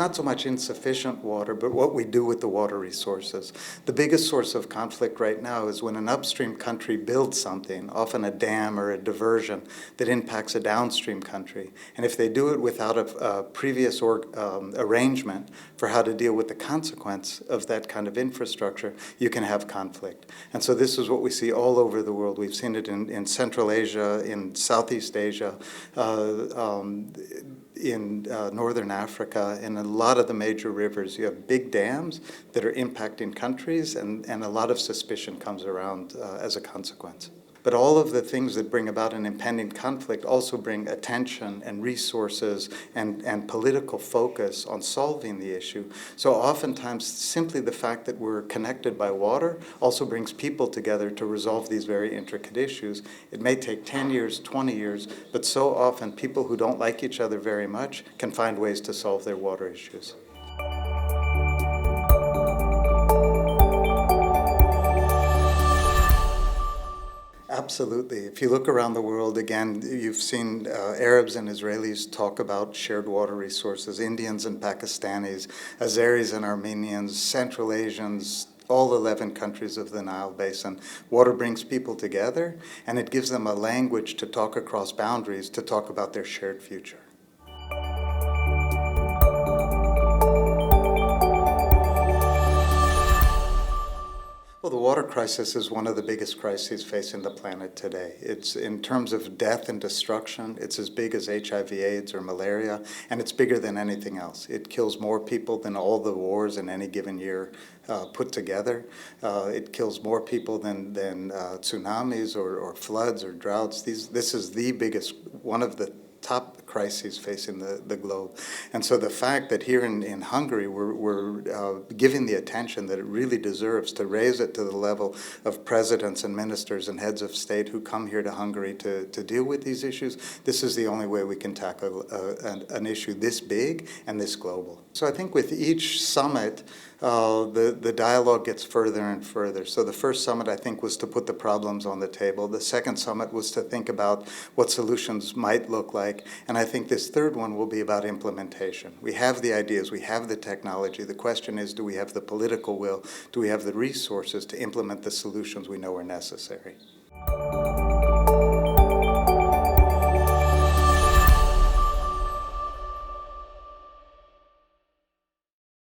not so much insufficient water, but what we do with the water resources. The biggest source of conflict right now is when an upstream country builds something, often a dam or a diversion, that impacts a downstream country. And if they do it without a previous arrangement for how to deal with the consequence of that kind of infrastructure, you can have conflict. And so this is what we see all over the world. We've seen it in Central Asia, in Southeast Asia, in Northern Africa, in a lot of the major rivers. You have big dams that are impacting countries, and a lot of suspicion comes around as a consequence. But all of the things that bring about an impending conflict also bring attention and resources and political focus on solving the issue. So oftentimes, simply the fact that we're connected by water also brings people together to resolve these very intricate issues. It may take 10 years, 20 years, but so often people who don't like each other very much can find ways to solve their water issues. Absolutely. If you look around the world, again, you've seen Arabs and Israelis talk about shared water resources, Indians and Pakistanis, Azeris and Armenians, Central Asians, all 11 countries of the Nile Basin. Water brings people together, and it gives them a language to talk across boundaries, to talk about their shared future. Well, the water crisis is one of the biggest crises facing the planet today. It's, in terms of death and destruction, it's as big as HIV/AIDS or malaria, and it's bigger than anything else. It kills more people than all the wars in any given year put together. It kills more people than tsunamis or floods or droughts. This is the biggest, one of the top crises facing the globe. And so the fact that here in Hungary we're giving the attention that it really deserves, to raise it to the level of presidents and ministers and heads of state who come here to Hungary to deal with these issues, this is the only way we can tackle an issue this big and this global. So I think with each summit, the dialogue gets further and further. So the first summit, I think, was to put the problems on the table. The second summit was to think about what solutions might look like. And I think this third one will be about implementation. We have the ideas, we have the technology. The question is, do we have the political will? Do we have the resources to implement the solutions we know are necessary?